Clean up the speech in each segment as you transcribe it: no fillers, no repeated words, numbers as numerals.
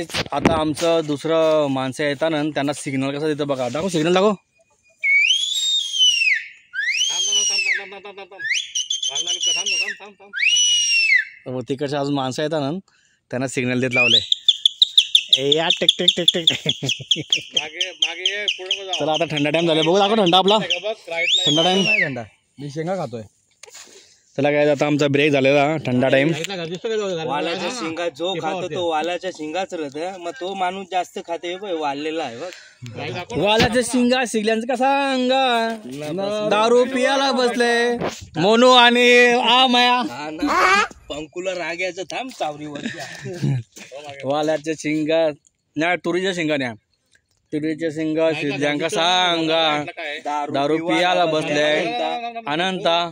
Guys आता आमचं दुसरं माणसं येतात ना त्यांना सिग्नल कसं देतं बघा. दाखव सिग्नल दाखव. तिकडचे अजून माणसं येतात ना त्यांना सिग्नल देत लावले. या टेक टेक टेक टेक. चला आता थंडा टाइम झाला बघू. दाखव थंडा आपला थंडा टाइम. थंडा मी शेंगा खातोय. चला काय आता आमचा ब्रेक झालेला थंडा टाइम. वालाच्या शिंगा जो खातो तो वालाच्या शिंगाच राहत. मग तो माणूस जास्त खाते वाळलेला आहे बघ. वालाच्या शिंगा शिगल्यांचं कसा अंगा दारू पियाला बसले मोनू आणि आ माया. पंकुला राग्याचं थांब चावरीवर. वालाच्या शिंगा नाही तुरीच्या शिंगा न्या. तुरीच्या शिंगा शिगल्यांका सांगा दारू पियाला बसले अनंता.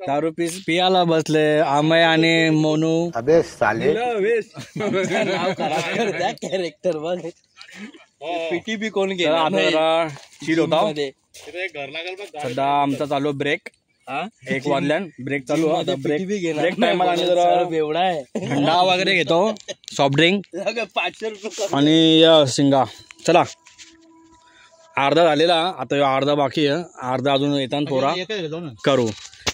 दारू पियाला बसले आमय आणि मोनू. अबे साले नाव खराब त्या कॅरेक्टर बघ. पिटी बी कोण गेला. आता जरा चिल होता सध्या आमचा चालू ब्रेक. 1 वाजल्यान ब्रेक चालू. आता ब्रेक टाइमला आम्ही जरा एवढा आहे थंडा वगैरे घेतो सॉफ्ट ड्रिंक 500 रुपये आणि शिंगा. चला अर्धा झालेला आता अर्धा बाकी आहे. अर्धा अजून येताना थोडा करू.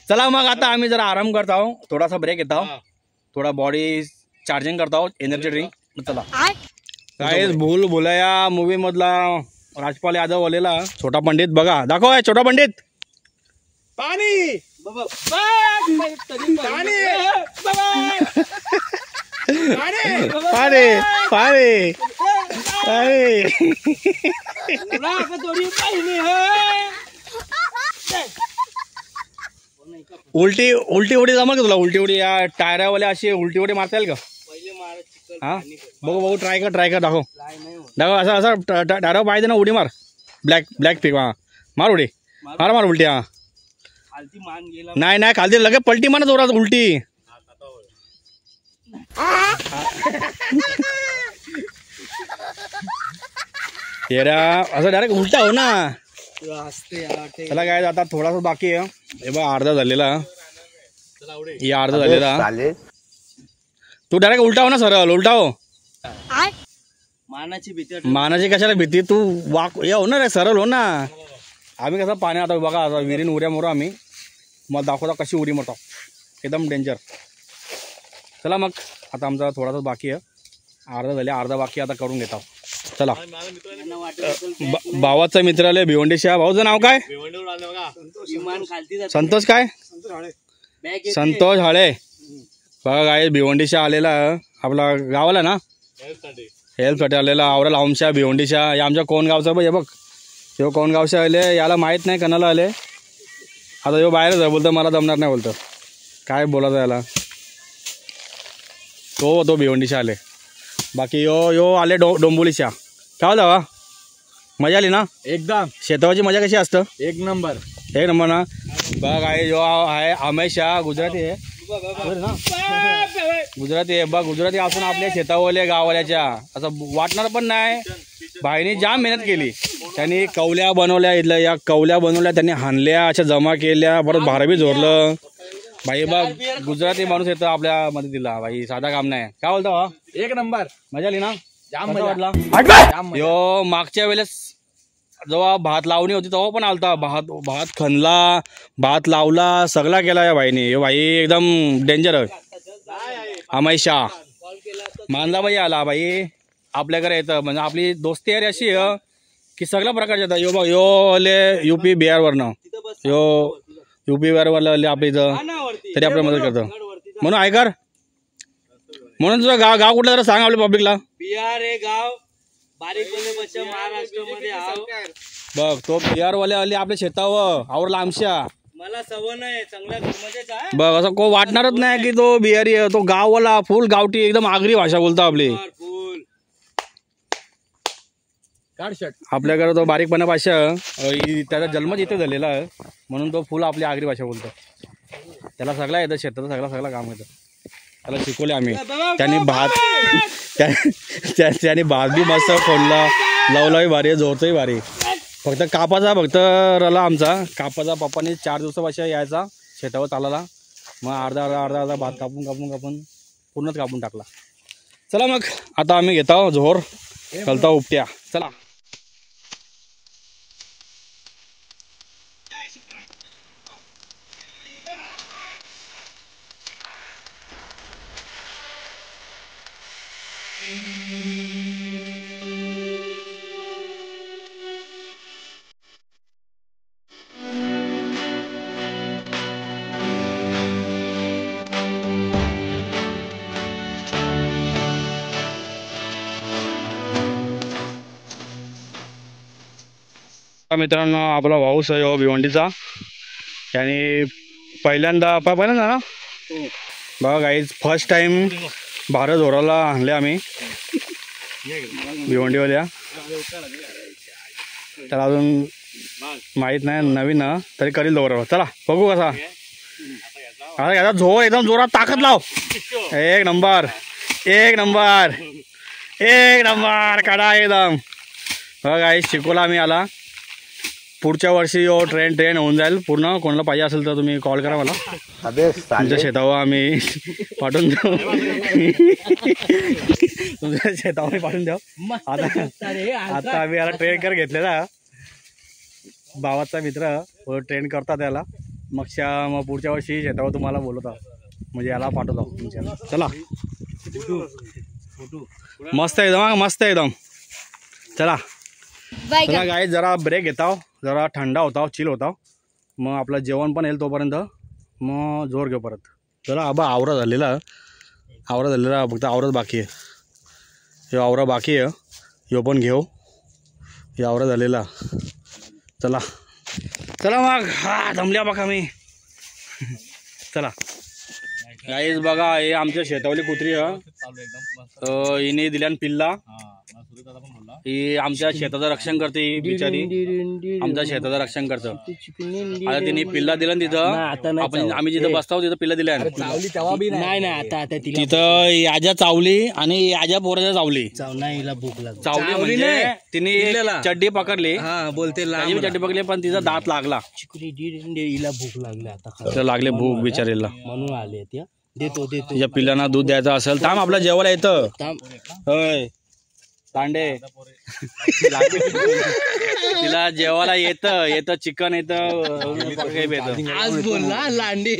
चला मग आता आम्ही जरा आराम करत आहोत. थोडासा ब्रेक घेत आहोत. थोडा बॉडी चार्जिंग करत आहोत एनर्जी ड्रिंक. चला काय भूल भुलैया मूवी मधला राजपाल यादव वालेला छोटा पंडित बघा. दाखव आहे छोटा पंडित. पाणी पाणी पाणी उलटी उलटी उडी जमल का तुला. उलटी उडी या टायरावाल्या अशी उलटी उडी मारता येईल का. हा बघू बघू ट्राय कर दाखव दाखव. असं असं टायरावर पाहिजे ना उडी मार. ब्लॅक पिक हा मार उडी मार उलटी. हा नाही खालती लगे पलटी मार जोरात उलटी. येरा असं डायरेक्ट उलटा हो ना. चला काय आता थोडासा बाकी आहे. हे बघ अर्धा झालेला. या अर्धा झालेला. तू डायरेक्ट उलटा हो ना. सरळ उलटा हो. मानाची कशाला भीती. तू वाक या हो ना रे सरळ हो ना. आम्ही कसं पाणी आता बघा आता विहिरीन उड्या मोरू आम्ही. मला दाखवता कशी उडी मारतो एकदम डेंजर. चला मग आता आमचा थोडासा बाकी आहे. अर्धा झाले अर्धा बाकी आता करून घेतो. चला भावाचा मित्रालय भिवंडी शाह. भाऊचं नाव काय. संतोष काय संतोष हाळे बघा काय भिवंडी शाह आलेला. आपला गावाला ना हेल्पसाठी आलेला. आवरा लावमशा भिवंडी शाह. या आमच्या कोण गावचा बघ. हे बघ ह्यो कोण गावशा आले. याला माहीत नाही कणाला आले. आता ह्यो बाहेरच आहे बोलतो मला जमणार नाही बोलतो. काय बोलायचं याला. तो भिवंडीशा आले. बाकी यो आले डोंबोलीशा. काय होता मजा आली ना एकदम. शेतावाची मजा कशी असतं. एक नंबर ना. बघ आहे जो आहे अमेश शाह गुजराती आहे ना. गुजराती आहे बघ. गुजराती असून आपल्या शेतावाल्या गाववाल्याच्या असं वाटणार पण नाही. भाईने जाम मेहनत केली. त्यांनी कवल्या बनवल्या. इथल्या या कवल्या बनवल्या त्यांनी हाणल्या अशा जमा केल्या. परत भारबी झोरलं. भाई बघ गुजराती माणूस येतं आपल्या मदतीला. भाई साधा काम नाही. काय बोलतो. एक नंबर मजा आली ना. जाम मजा वाटला. यो मागच्या वेळेस जेव्हा भात लावणी होती तेव्हा पण आलता. भात खणला भात लावला सगळा केला या भाईने. भाई एकदम डेंजर आहे. अमेश शाह मानला भाई आला. भाई आपल्याकडे येतं म्हणजे आपली दोस्ती आहे अशी की सगळ्या प्रकारचे येतात. यो बघ यो आले UP बिहार वरनं. यो UP बिहार वरला आपल्या इथं तरी आपल्या मदत करतं. म्हणून ऐकर म्हणून तुझं गाव कुठलं जरा सांग आपल्या पब्लिकला. बिहार हे गाव बारीक महाराष्ट्रामध्ये. बघ तो बिहारवाले आले आपल्या शेतावर आवरला आमच्या. मला सवय नाही चांगल्या घरमध्येच आहे. बघ असं को वाटणारच नाही की तो बिहारी आहे. तो गाववाला फुल गावठी एकदम आगरी भाषा बोलतो आपली. आपल्याकडे तो बारीकपणा भाषा त्याचा जन्मच इथे झालेला आहे म्हणून तो फुल आपली आगरी भाषा बोलतो. त्याला सगळं येतं शेताचं सगळं काम येतं. त्याला शिकवले आम्ही. त्यांनी भात बी मस्त फोडला. लवलाही भारी जोरचंही भारी. फक्त कापाचा रला आमचा. कापाचा पप्पाने 4 दिवसापासून यायचा शेतावर चालायला. मग अर्धा भात कापून पूर्णच कापून टाकला. चला मग आता आम्ही घेतो झोर घालता उपट्या. चला मित्रांनो, आपला भाऊस आहे भिवंडीचा. आणि पहिल्यांदा ना बघा गाईज, फर्स्ट टाइम भारत झोराला आणले आम्ही भिवंडीवाल्या. तर अजून माहीत नाही, नवीन ना, तरी करील बरोबर. चला बघू कसा. आता याचा झोर एकदम जोरात ताकद लाव. एक नंबर, एक नंबर, एक नंबर काढा एकदम. बघा गाईज, शिकवला आम्ही आला. पुढच्या वर्षी ट्रेन होऊन जाईल पूर्ण. कोणाला पाहिजे असेल तर तुम्ही कॉल करा मला. तुमच्या शेतावर आम्ही पाठवून देऊ. तुमच्या शेतावर पाठवून देऊ. आता आम्ही याला ट्रेन कर घेतलेला, भावाचा मित्र ट्रेन करतात याला. मग पुढच्या वर्षी शेतावर तुम्हाला बोलवता, म्हणजे याला पाठवतो तुमच्या. चला मस्त एकदम, मस्त एकदम. चला चला गाईज, जरा ब्रेक घेता, जरा थंडा होता, चिल होता. मग आपलं जेवण पण येईल तोपर्यंत मग जोर घेऊ परत. चला आबा, आवरा झालेला फक्त आवरत बाकी आहे. हे आवरा बाकी आहे, ह्यो पण घेऊ. हे आवरा झालेला. चला चला मग, हा दमल्या बघा मी. चला गाईज बघा, हे आमच्या शेतावली कुत्री आहे. हिने दिल्यान पिल्ला. ही आमच्या शेताचं रक्षण करते, ही बिचारी आमच्या शेताचं रक्षण करतं. आता तिने पिल्ला दिला तिथं, आपण आम्ही जिथं बसतो तिथं पिल्ला दिल्या. तिथं याच्या चावली आणि याच्या पोराच्या चावली. चावली म्हणजे तिने चड्डी पकडली, बोलते चड्डी पकडली, पण तिचा दात लागला. हिला भूक लागली आता, लागले भूक बिचारीला, म्हणून आले त्या. देतो तिच्या पिल्लांना दूध द्यायचं असेल. थांब, आपल्या जेवायला येतं. होय तांडे, तिला जेवायला येतं चिकन येतं. आज बोलला लांडी.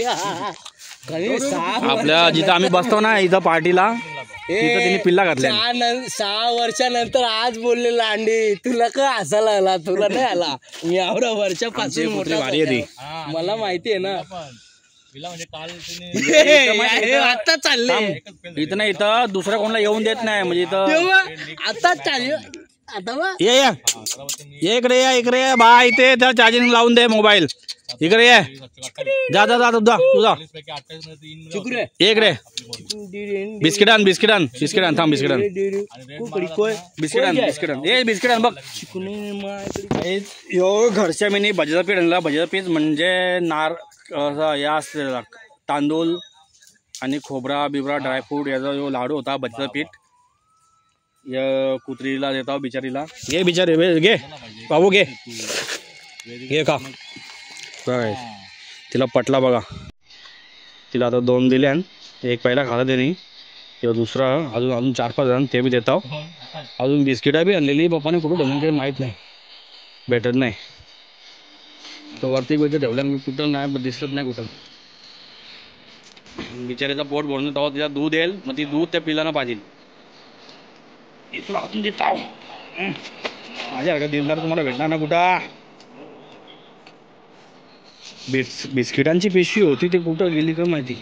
आपल्या जिथं आम्ही बसतो ना, इथं पार्टीला, तिथं तिने पिल्ला घातल्या. 6 वर्षानंतर आज बोलले लांडी. तुला का हसायला आला? तुला नाही आला. मी एवढ्या वर्षापासून मोठा भारी आहे ती, मला माहिती आहे ना. आता चालले इथं नाही, इथं दुसऱ्या कोणाला येऊन देत नाही. म्हणजे इथं आता चालले. आता ये इकडे, या बा, इथे त्या चार्जिंग लावून दे मोबाईल. इकडे ये, जा तुझा इकडे. बिस्किट आण थांब, बिस्किट आण बघ. यो घरच्या मी भज्याचं पीठ आणला. भज्याचं पीठ म्हणजे या असलेला तांदूळ आणि खोबरा बिबरा ड्रायफ्रूट याचा जो लाडू होता, भज्याचं पीठ. या कुत्रीला देता बिचारीला. घे बिचारी, घे बाबू, घे का. तिला पटला बघा. तिला आता 2 दिले. एक पहिला खाला त्यांनी, किंवा दुसरा अजून 4-5 जण ते बी देता. अजून बिस्किटा बी आणलेली पप्पाने, कुठं ठेवून काही माहीत नाही, भेटत नाही. तो वरती कुठे ठेवल्या, कुठं नाही दिसत नाही कुठं. बिचारीचा पोट भरून तेव्हा तिला दूध येईल, मग ती दूध त्या पिलांना पाहिजे. तुला अजून देता माझ्यासारखा दिलदार तुम्हाला भेटणार ना कुठं. बिस्किटांची पिशवी होती, ती कुठं गेली का माहिती.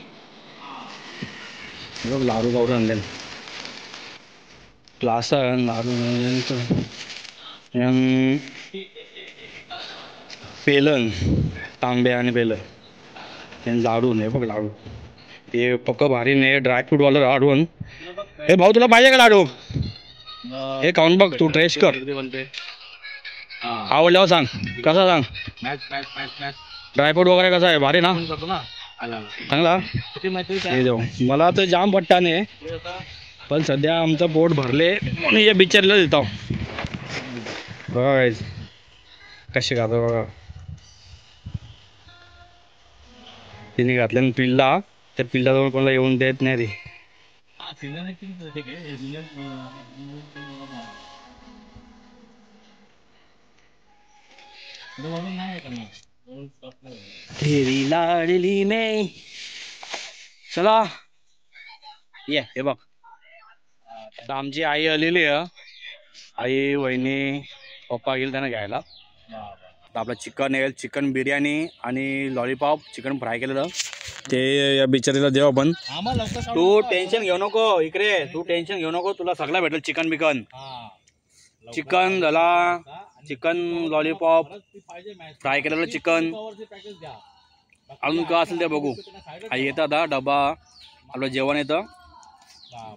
लाडू पावडर आणले, प्लासा लाडू, पेलन, तांबे आणि पेलन, ते लाडू नाही बघ. लाडू ते पक्क भारी नाही, ड्रायफ्रूट वाला लाडू. हे भाऊ, तुला पाहिजे का लाडू? हे खाऊन बघ, तू टेस्ट कर. आवडल्यावर सांग कसा, सांग. ड्रायफ्रूट वगैरे कसा आहे, भारी ना, चांगला. हे देऊ मला तर जाम पट्टाने, पण सध्या आमचं पोट भरले म्हणून या बिचारीला देतो. बघा कसे खातो बघा. तिने घातल्यानं पिल्ला, त्या पिल्लाजवळ कोणाला येऊन देत नाही रे. तेरी लाडली में चला ये हे बघ आता आमची आई आलेली आहे. आई वहिनी पप्पा गेले त्यांना घ्यायला. आता आपलं चिकन येईल, चिकन बिर्याणी आणि लॉलीपॉप चिकन फ्राय केलेलं ते या बिचारीला देऊ आपण. तू टेन्शन घेऊ नको इकडे, तू टेन्शन घेऊ नको, तुला सगळं भेटेल. चिकन बिकन चिकन झाला, चिकन लॉलीपॉप फ्राय केलेलं चिकन, अजून काय असेल ते बघू. आई येतं आता डबा आपलं जेवण येतं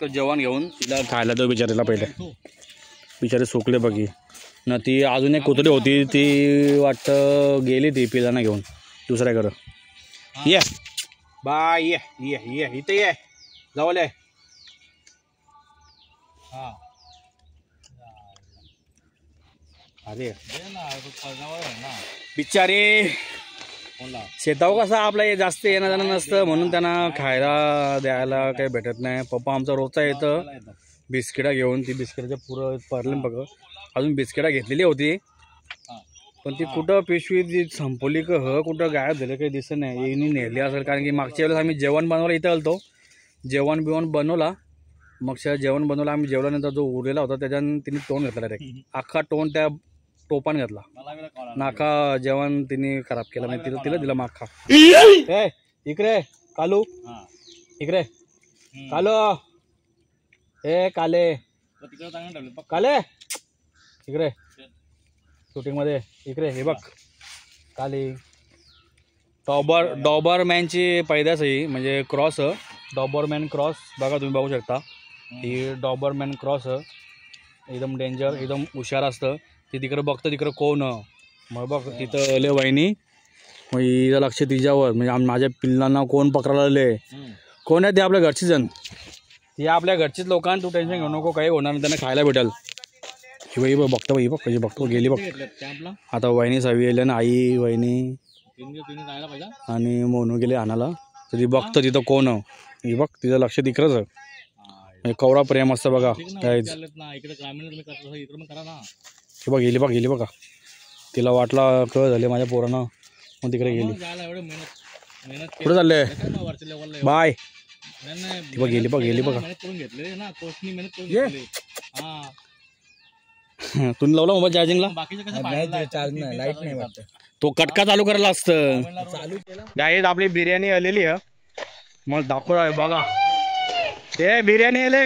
तर जेवण घेऊन तिला खायला तो बिचारीला पहिले. बिचारी सुकले बघी ना. ती अजून एक कुत्री होती ती वाटतं गेली ती पिलांना घेऊन दुसऱ्याकडं. ये बाय ये ये ये इथे ये जवळ ये. अरे बिचारी शेतावर कसं आपलं जास्त येणं जाणं नसतं म्हणून त्यांना खायला द्यायला काही भेटत नाही. पप्पा आमचा रोजचा येतं बिस्किटा घेऊन. ती बिस्किटाच्या पुरं पडले बघ. अजून बिस्किटा घेतलेली होती पण ती कुठं पिशवी ती संपवली का कुठं गायब झालं काही दिसत नाही. येणी नेली असेल कारण की मागच्या वेळेस आम्ही जेवण बनवलं इथं आलतो. जेवण बिवण बनवला मग जेवण बनवलं आम्ही. जेवल्यानंतर जो उरलेला होता त्याच्यानं तिने टोन घेतला डायरेक्ट अख्खा टोन त्या टोपान घेतला. नाका जेवण तिने खराब केलं नाही. तिला तिला दिला माखा. इकडे कालू इकडे कालू ए काले काले इकडे शूटिंग मध्ये इकडे हे बघ काली डॉबरमॅनची पैदास ही म्हणजे क्रॉस डॉबरमॅन क्रॉस बघा तुम्ही बघू शकता. ही डॉबरमॅन क्रॉस एकदम डेंजर एकदम हुशार असतं. ती तिकडं बघतं तिकडं कोण मग बघ तिथं आले वहिनी मग हिचं लक्ष तिच्यावर म्हणजे माझ्या पिल्लांना कोण पकडायला आले कोण आहे ते आपल्या घरची जण ती आपल्या घरचीच लोकांना. तू टेन्शन घेऊ नको काही होणार नाही त्यांना खायला भेटेल. ही बाई बघतो बाई बघ कशी बघतो गेली बघ. आता वहिनी सवी येईल ना आई वहिनी आणि मोनू गेले आणायला तर ती बघतं तिथं कोण. ही बघ तिचं लक्ष तिकडंच म्हणजे कवरा प्रेम असतं बघा. हे बघ गेली बघ गेली बघा. तिला वाटला कळ झाले माझ्या पोरांना मग तिकडे गेली. कुठं चालले बाय ती बघ गेली बघ गेली बघा. तुम्ही लावला मोबाईल चार्जिंगला लाईट नाही वाटत तो कटका चालू करायला असतं. गाईज आपली बिर्याणी आलेली आहे मग दाखव आहे बघा. ते बिर्याणी आले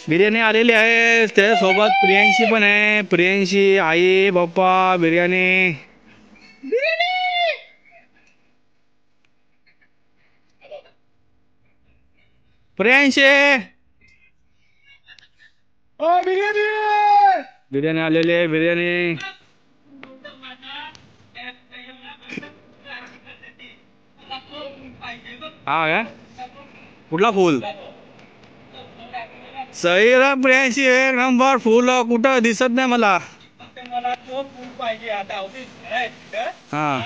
बिर्याणी आलेली आहे. त्यासोबत प्रियांशी पण आहे. प्रियांशी आई पप्पा बिर्याणी प्रियांशी बिर्याणी आलेली आहे. बिर्याणी हा का कुठला फुल सही प्रियांशी एक नंबर फुल कुठं दिसत नाही मला. हा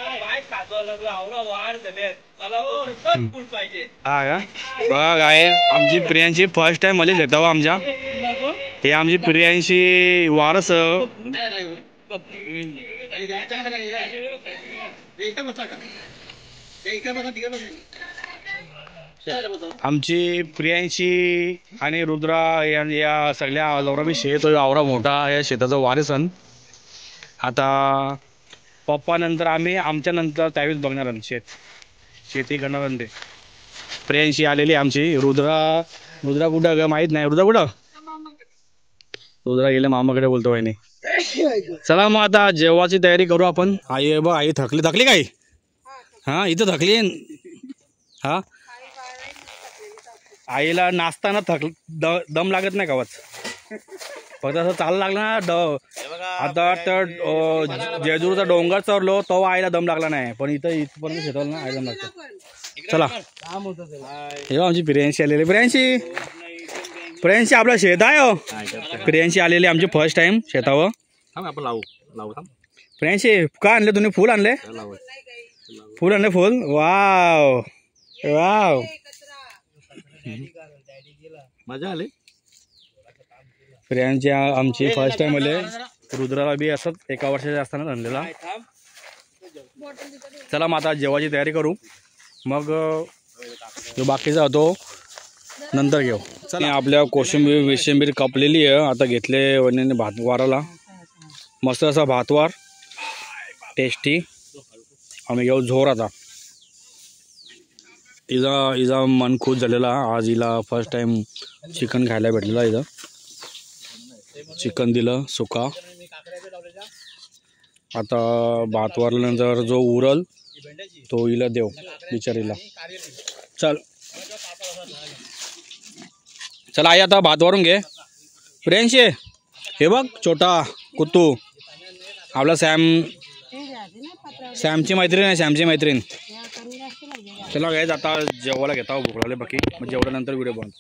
बघा काय आमची प्रियांशी फर्स्ट टाइम मला घेता आमच्या. हे आमची प्रियांशी वारस आमची प्रियांशी आणि रुद्रा या सगळ्या लवराबी शेत आवरा मोठा या शेताचा वारसन. आता पप्पा नंतर आम्ही आमच्या नंतर त्यावेळेस बघणार शेती करणार. ते प्रियांशी आलेली आमची. रुद्रा कुठं ग माहित नाही. रुद्रा कुठं रुद्रा गेले मामाकडे बोलतो वहिनी. चला मग आता जेवायची तयारी करू आपण. आई बघ आई थकली काय हा इथं थकली हा. आईला नाचताना दम लागत नाही गावात फक्त असं चालू लागलं ना. आता तर जेजूरचा डोंगर चढलो तो आईला दम लागला नाही पण इथपर्यंत शेताला ना आईला लागतं. चला हे आमची प्रियांशी आलेली. प्रियांशी आपलं शेत आहे हो. प्रियांशी आलेली आमची फर्स्ट टाइम शेतावर. प्रियांशी काय आणले तुम्ही फुल आणले फुल आणले फुल वाव वाव मजा आली. प्रियांची आमची फर्स्ट टाइम आले. रुद्राला बी असंच 1 वर्षाचा असताना आणलेला. चला मग आता जेवायची तयारी करू, मग जो बाकीचा होतो नंतर घेऊ. चला आपल्या कोशिंबीर विशिंबीर कापलेली आहे. आता घेतले वहिनीने भात वाराला, मस्त असा भातवार टेस्टी. आम्ही घेऊ झोर. आता हिचा मन खुश झालेला. आज हिला फर्स्ट टाइम चिकन खायला भेटलेला. इथं चिकन दिलं सुका. आता भात वारल्यानंतर जो उरल तो हिला देऊ बिचारीला. चला आई आता भात वारून घे. प्रियांशी हे बघ छोटा कुत्तू आपला सॅमची मैत्रीण आहे. सॅमची मैत्रीण. चला गाईज आता जेवायला घेता. भूक लागली बाकी, मग जेवल्यानंतर व्हिडिओ बंद.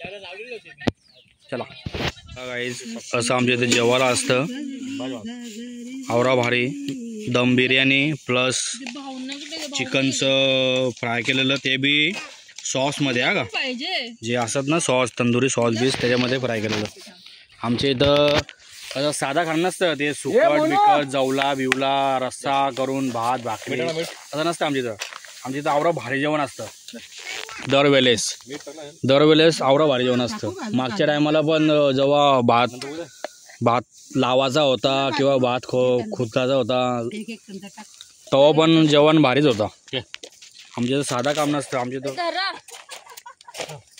चला गाईज असं आमच्या इथे जेवायला असतं. आवरा भारी दम बिर्याणी प्लस चिकनचं फ्राय केलेलं, ते बी सॉसमध्ये हा का, जे असतात ना सॉस, तंदुरी सॉस बीस त्याच्यामध्ये फ्राय केलेलं. आमच्या इथं असं साधा खाणं नसतं, ते सुकट बिकट जवला बिवला रस्सा करून भात भाकरी असं नसतं आमच्या इथं. आमच्या इथं आवरा भारी जेवण असतं. दरवेळेस आवरा भारी जेवण असतं. मागच्या टायमाला पण जेव्हा भात लावाचा होता किंवा भात खुर्ताचा होता तेव्हा पण जेवण भारीच होता. आमच्या इथं साधा काम नसतं. आमच्या इथं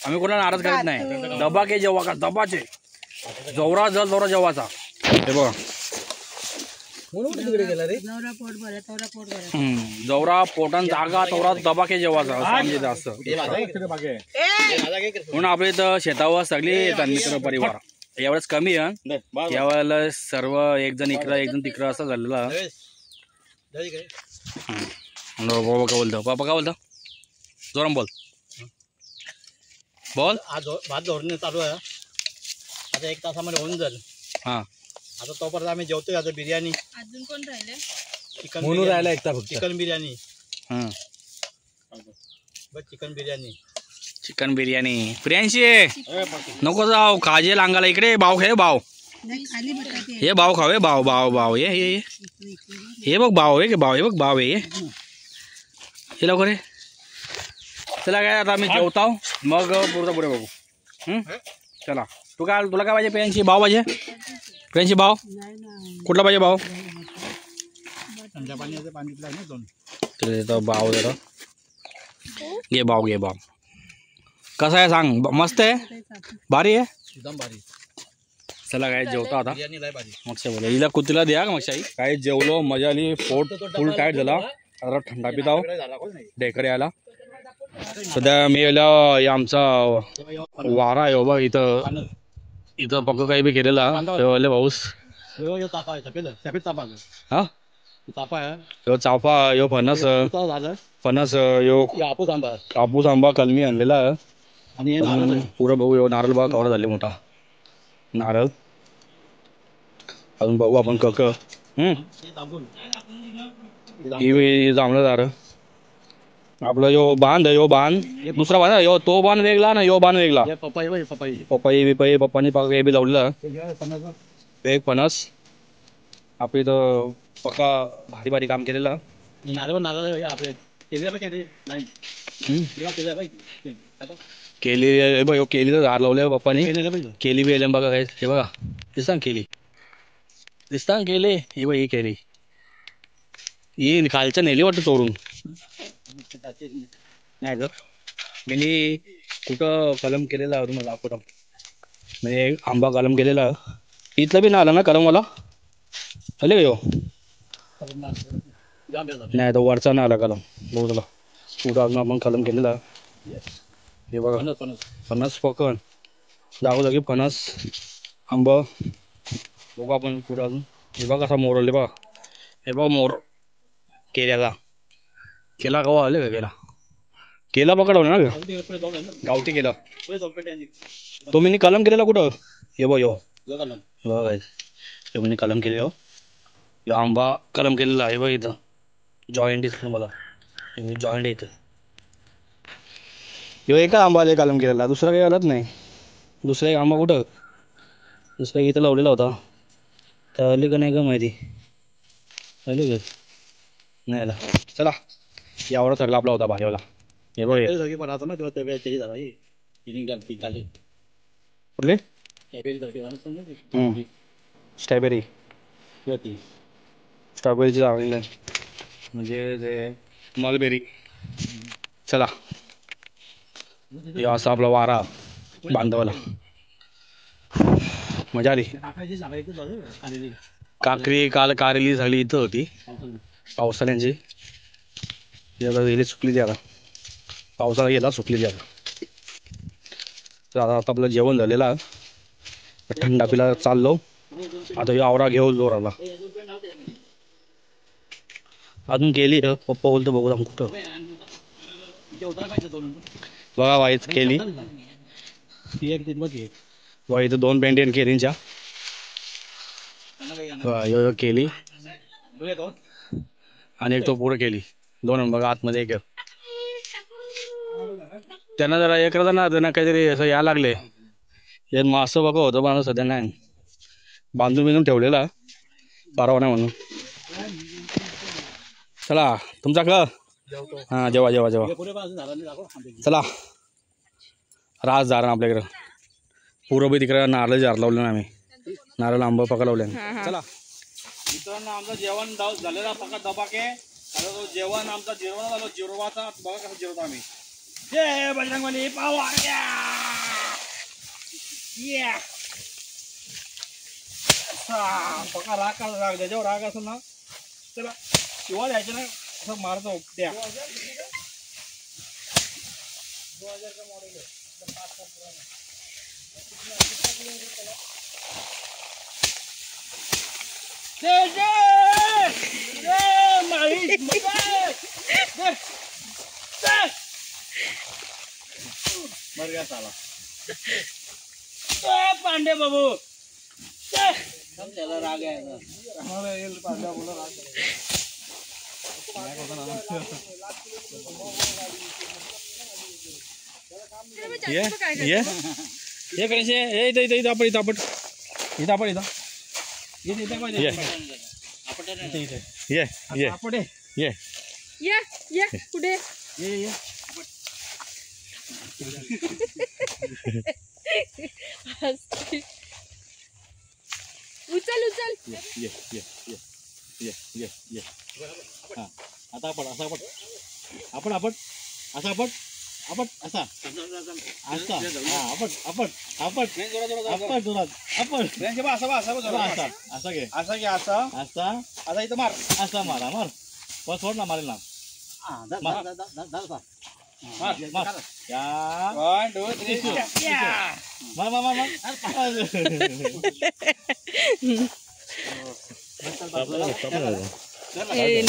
आम्ही कोणाला नाराज करत नाही. दबाके जेव्हा का दबाचे जोरा जेवाचा. हे बघा जवरा पोटान जागा तवरा दबाके जेवाचा असं आमच्या इथं असतं. म्हणून आपल्या इथं शेतावर सगळी येतात मित्र परिवार. यावेळेस कमी आहे, यावेळेला सर्व एक जण इकडं एक जण तिकडं असं झालेलं. बाबा काय बोलतो, पापा काय बोलतो, जोराम बोल बोल. आज भात धोरण चालू आहे. आता 1 तासामध्ये होऊन जाईल. हा आता तोपर्यंत आम्ही जेवतोय. आता बिर्याणी अजून कोण राहिले? चिकन म्हणून राहिला एकटा फक्त. चिकन बिर्याणी. चिकन बिर्याणी. प्रियांशी नको जाऊ काजे लांगाला. इकडे भाव खे भाव. हे भाव खावे भाव भाव भाव. हे बघ भाव आहे भाव. हे बघ भाव आहे. हे लवकर रे. चला काय आता आम्ही जेवतो मग पुढे बघू. चला तुला काय पाहिजे प्रियांशी? भाव पाहिजे प्रियांशी? भाव कुठला पाहिजे भाव? भाव जरा घे भाव घे भाव. कसा आहे सांग? मस्त आहे भारी आहे एकदम भारी. चला काय जेवतो आता. मग बोला हिला कुत्रीला द्या का मग काय जेवलो मजा आली. पोट फुल टाईट झाला. आता थंडा पिताव डेकर यायला. सध्या मी यायला आमचा वारा आहे बाबा. इथं पक्क काही बी केलेला पाऊस. हा यो चाफा यो फणस फणस यो कापूस आंबा कलमी आणलेला. पुरा बघू. यो नारळ बघा कवडा झाले मोठा नारळ. अजून बघू आपण कक जांभळं दार. आपला यो बांध दुसरा बांध. यो तो बांध वेगळा ना यो बांध वेगळा. पपई बिपई पप्पानी पाक बी लावलेला. एक फणस. आपली इथं पक्का भारी भारी काम केलेलं. केली बघ केलीचं झाड लावले पप्पानी. केली बी बघा काय. हे बघा दिसता केली दिसता केली. ही बघ ही केली ही खालच्या नेली वाटतं चोरून. नाही ग मी कुठं कलम केलेला तुम्हाला दाखवतो. म्हणजे आंबा कलम केलेला. इथलं बी ना आला ना कलम मला आले का यो? नाही तो वरचा नाही आला कलम. बघू तुला कुठं अजून आपण कलम केलेला. हे बघा फणस पकड जागोजागी फणस आंबा. बघू आपण कुठं अजून. हे बघा कसा मोर आले बघा. हे बघा मोर केल्याला. केला कवा आले का? केला पकडवलं ना ग गावठी केला. तुम्ही कलम केलेला कुठं? हे बघ यो बघा कलम केले. यो आंबा कलम केलेला आहे बघ. इथं जॉईंट दिसतं मला. जॉईंट आहे इथं. ह्यो एका आंबाला कलम केलेला, दुसरा काही आलाच नाही. दुसरा एक आंबा कुठं, दुसरा इथं लावलेला होता, तर आली का नाही का माहिती, आली का नाही आला. चला यावर ठरला आपला होता भाजीवाला. हे बघ कुठले स्ट्रॉबेरी, स्ट्रॉबेरीची लावलेली आहे, म्हणजे ते मलबेरी. चला हे असा आपला वारा बांधवाला, मजा आली. काकरी काल कारेली झाली इथं होती पावसाळ्यांची, गेली सुकली ती आता, पावसाळा गेला सुकली ती आता. तर आता आपलं जेवण झालेलं आहे, थंडा पिला चाललो आता. हे आवरा घेऊ जोर आला अजून केली रे, पप्पा बोलतो बघू आम कुठं. बघा वाईच केली बघा, इथं 2 पेंटिंग केलींच्या केली आणि एक तो पुढे केली, 2 बघा आतमध्ये एक. त्यांना जरा एक ना त्यांना काहीतरी असं या लागले, हे मग असं बघा होतं पण सध्या नाही, बांधून बिंदून ठेवलेला परवा नाही म्हणून. चला तुमचा क हां जेव्हा जेव्हा जेव्हा चला राज झार आपल्याकडं पूर्व तिकडे नारळ जार लावलं ना आम्ही, नारळ आंबा पका लावले. चला मित्रांनो आमचं जेवण झालेला पका दबाके, जेवण आमचा जिरवणा झालो, जिरवाचा बघा कसं जिरवतो आम्ही. जय बजरंगबली पावा पका राग काढ, राग ज्याच्यावर राग असेल ना त्याला शिवा द्यायचं ना, असं मारतो द्या. जय जय जय महेश मर गया साला. जय पांडे बाबू, त्याला राग आहे पांड्या बोला राग. ये करायचे इथं इथं इथं आपण इथं आपण इथं आपण इथं ये ये ये पुढे ये उचल उचल ये ये ये ये ये ये हां आता आपण असा आपण आपण असा आपण आपण असा असा हां आपण आपण आपण आपण जोरात आपण असा असा घे असा घे असा असा आता इथं मार असा मारा मार पण सोड ना मारेल ना मार मार या 1 2 3 मार मार मार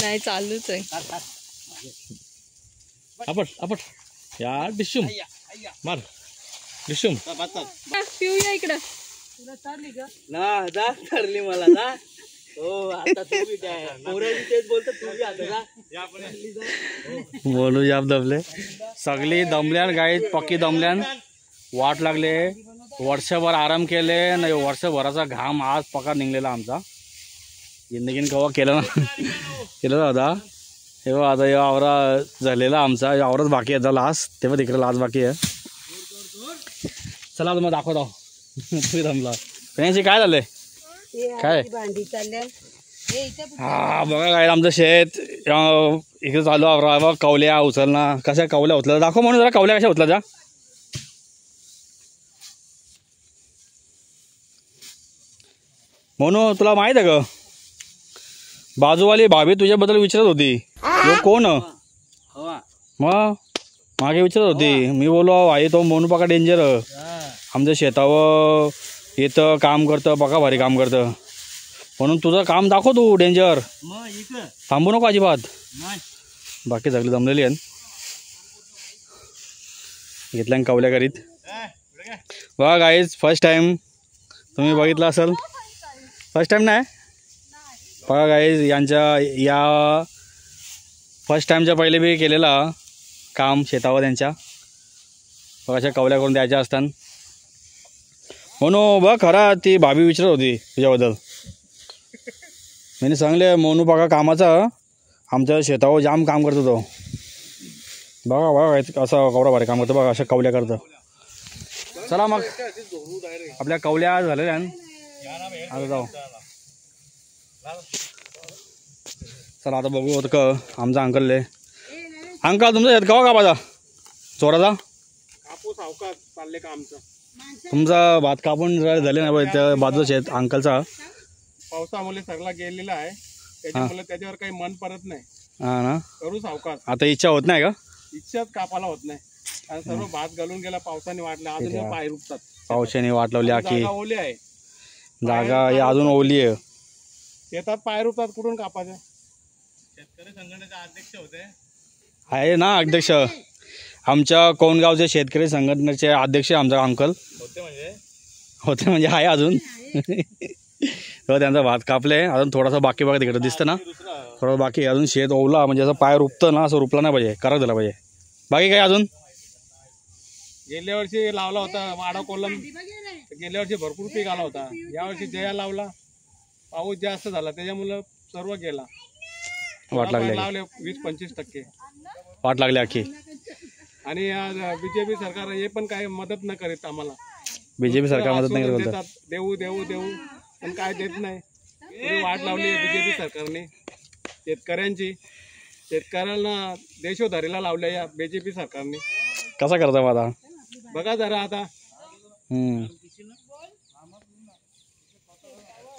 नाही चालूच आहे. आपण आपण यार डिशुम मार डिशुम पिऊया इकडं. तुला चालली का ना जा ठरली मला ना. हो आता तू बी पोरं तेच बोलतो, तू बी आता जा बोलू जाब दबले सगळी दमल्यान गाईत पक्की दमल्यान वाट लागले, वर्षभर आराम केले नाही, वर्षभराचा घाम आज पका निघलेला आमचा. जिंदगीन कवा केलं ना केलं दादा. हे आता हे आवरा झालेला आमचा, आवरच बाकी आहे लास्ट, तेव्हा तिकडे लास्ट बाकी आहे. चला तुम्हाला दाखवतो तुम्ही दमला फ्रेंडशी काय झालंय काय. हा बघा काय आमचं शेत इकडे चालू आवरा बघ. कवल्या उचलना कशा कवल्या उचला दाखव म्हणून जरा, कवल्या कशा उचला जा. म्हणून तुला माहित आहे का बाजूवाली भाभी तुझ्याबद्दल विचारत होती तो कोण, मग मागे विचारत होती. मी बोलो आई तो मोनू पका डेंजर आमच्या शेतावर येतं काम करतं बघा, भारी काम करतं, म्हणून तुझं काम दाखव तू डेंजर, थांबू नको अजिबात. बाकी सगळी जमलेली आहेत घेतल्या कवल्या करीत. बघा गाईज फर्स्ट टाइम तुम्ही बघितलं असेल, फर्स्ट टाइम नाही बघा गाईज यांच्या या फर्स्ट टाइमच्या पहिले बी केलेला काम शेतावर त्यांच्या. बघ अशा कवल्या करून द्यायच्या असतात. मोनू बघ खरा ती भाभी विचारत होती तुझ्याबद्दल. मी सांगले मोनू बघा कामाचा आमच्या शेतावर जाम काम करतो तो. बघा बघा असं कवडा भारी काम करतो बघा अशा कवल्या करतं. चला मग आपल्या कवल्या झालेल्या आता जाऊ. चला आता बघू होतं का आमचा अंकलले. अंकल तुमचा शेत कवा कापाचा चोराचा कापूस अवकाश चालले का आमचं. तुमचा भात कापून झाले ना त्या बाजूचा शेत अंकलचा पावसामुळे सगळा गेलेला आहे त्याच्यामुळे त्याच्यावर काही मन परत नाही. हा ना करू सावकाश. आता इच्छा होत नाही का. इच्छाच कापाला होत नाही कारण सर्व भात घालून गेला पावसाने वाटला अजून पाय रुपतात. पावसाने वाट लावली आखी ओली आहे जागा ही अजून ओली आहे. शेतात पाय रुपतात कुठून कापायचं. शेतकरी संघटनेचे अध्यक्ष होते आहे ना अध्यक्ष आमच्या कोणगावचे शेतकरी संघटनेचे अध्यक्ष आमचा अंकल होते म्हणजे आहे अजून. तर त्यांचा भात कापले अजून थोडासा बाकी बघा तिकडे दिसतं ना थोडं बाकी अजून शेत ओवला म्हणजे असं पाय रुपतं ना असं रुपला नाही पाहिजे करा दिला पाहिजे. बाकी काय अजून गेल्या वर्षी लावला होता वाडा कोलम गेल्या वर्षी भरपूर पीक आला होता. यावर्षी जया लावला पाऊस जास्त झाला त्याच्यामुळं सर्व गेला. वाट लागली लावले 20-25% वाट लागली आखी. आणि बीजेपी सरकार हे पण काही मदत न करीत आम्हाला. बीजेपी सरकार मदत नाही करत. देतात देऊ देऊ देऊ पण काय देत नाही. वाट लावली बीजेपी सरकारने शेतकऱ्यांची. शेतकऱ्यांना देशोधरीला लावल्या या बीजेपी सरकारने. कसा करता आता बघा जरा आता.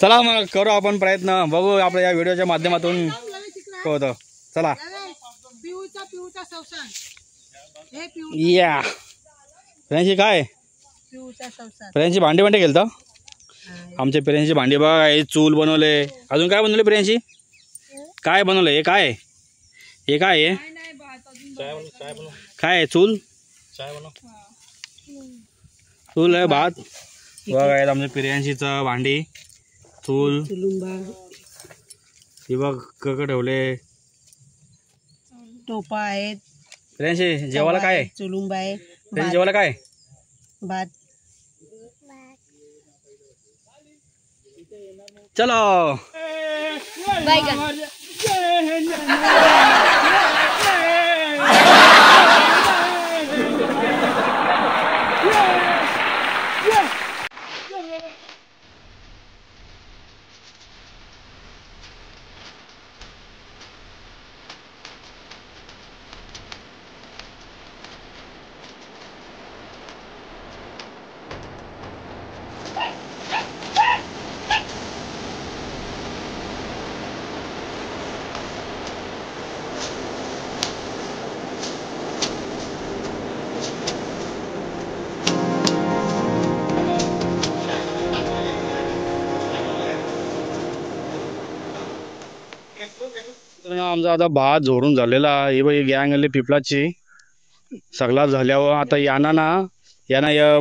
चला मग करू आपण प्रयत्न बघू आपल्या या व्हिडिओच्या माध्यमातून होतं. चला या प्रियांशी काय प्रियांशी भांडी गेलं आमच्या प्रियांशी भांडी बघा हे चूल बनवले. अजून काय बनवले प्रियांशी काय बनवलं हे काय हे काय आहे काय आहे चूल चूल आहे भात बघा आहेत आमच्या प्रियांशीचं भांडी चूल ही बघ कक ठेवले टोपा आहेत. प्रियांशी जेवायला काय आहे चुलुंबा आहे. प्रियांशी जेवायला काय भात चलो आमचा आता भात झोडून झालेला ही बाई गँग आली पिपलाची सगळा झाल्यावर आता याना या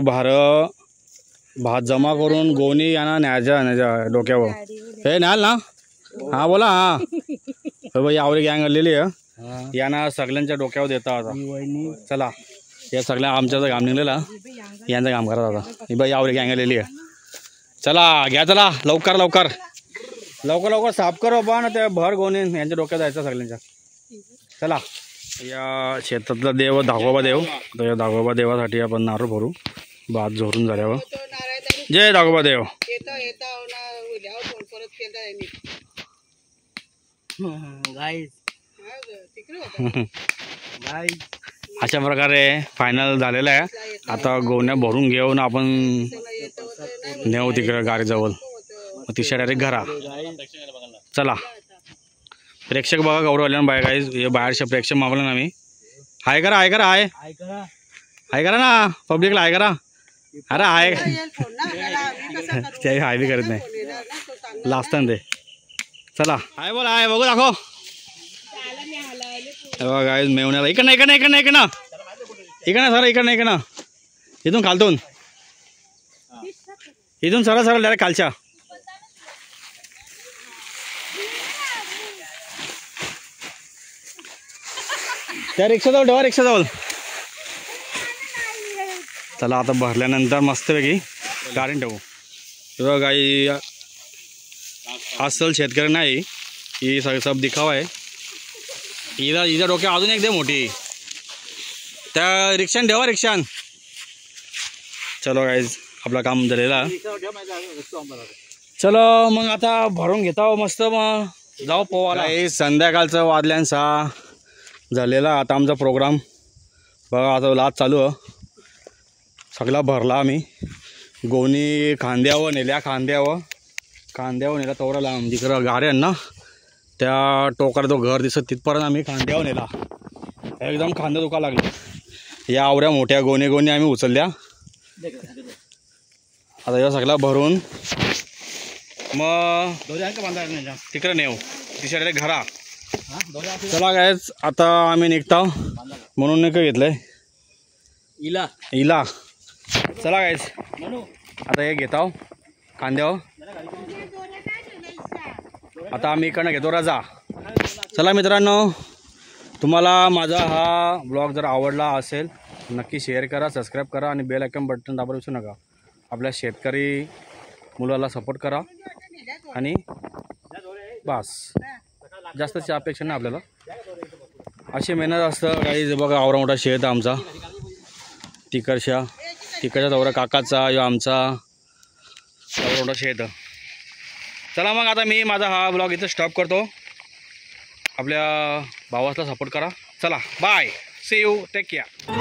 भात जमा करून गोणी याना न्यायच्या डोक्यावर हे न्याल ना हा बोला हा बाई आवडी गँग आलेली आहे यांना सगळ्यांच्या डोक्यावर देता आता. चला या सगळ्या आमच्याचं काम निघलेला यांचं काम करत आता ही बाई आवडी गँग आलेली आहे. चला घ्या चला लवकर लवकर लवकर लवकर साफ करो पण ते भर गोणी यांच्या डोक्यात जायचं सगळ्यांच्या. चला या शेतातला देव दाखोबा देव तर या दाखोबा देवासाठी आपण नारळ भरू भात झोडून झाल्यावर. जय दाखोबा देव. अशा प्रकारे फायनल झालेलं आहे. आता गोण्या भरून घेऊन आपण नेऊ तिकडे गाडीजवळ तिसऱ्या डायरेक्ट घरा. चला प्रेक्षक बघा गौरवल्यानं बाय काय हे बाहेरच्या प्रेक्षक मागवलं ना मी हाय करा हाय करा ना पब्लिकला हाय करा. अरे हाय ते हाय बी करत नाही लाजतात ते. चला हाय बोला हाय बघू दाखव काय मेवण्याला इकडनं सर इकडनं इथून खालतून इथून सरळ डायरेक्ट खालच्या. त्या रिक्षाजवळ ठेवा रिक्षाजवळ चला आता भरल्यानंतर मस्तपैकी गाडीन ठेवू. तेव्हा गाई अस्सल शेतकरी नाही, ही सब दिखावा आहे. हिच्या डोक्या अजून एक दे मोठी, त्या रिक्षान ठेवा रिक्षान. चलो गाईज आपलं काम झालेला. चलो मग आता भरून घेता मस्त, मग जाऊ पोवाला. संध्याकाळचं वाजल्यांसा झालेला आता आमचा प्रोग्राम बघा. आता लाच चालू आहे. सगळा भरला आम्ही. गोणी खांद्यावर नेल्या, खांद्यावर नेला तोवराला. जिकडं गाड्या ना त्या टोकाला तो घर दिसत तिथपर्यंत आम्ही खांद्यावर नेला. एकदम खांदे दुखा लागले. या आवऱ्या मोठ्या गोणी आम्ही उचलल्या. आता या सगळा भरून मग तिकडे नेऊ तिकडे घरा. चला गायच आता आम्ही निघतो म्हणून नाही का घेतलंय इला. चला गायच आता हे घेतो कांद्यावर. आता आम्ही इकडनं घेतो रजा. चला मित्रांनो, तुम्हाला माझा हा ब्लॉग जर आवडला असेल नक्की शेअर करा, सबस्क्राईब करा आणि बेल आयकॉन बटन दाबायला विसरू नका. आपल्या शेतकरी मुलाला सपोर्ट करा आणि बस, जास्तची अपेक्षा नाही आपल्याला. अशी मेहनत असतं काही. बघा आवरा मोठा शेत आमचा तिकडच्या दौरा काकाचा किंवा आमचा आवरा मोठा शेत. चला मग आता मी माझा हा ब्लॉग इथं स्टॉप करतो. आपल्या भावाला सपोर्ट करा. चला bye, see you, take care.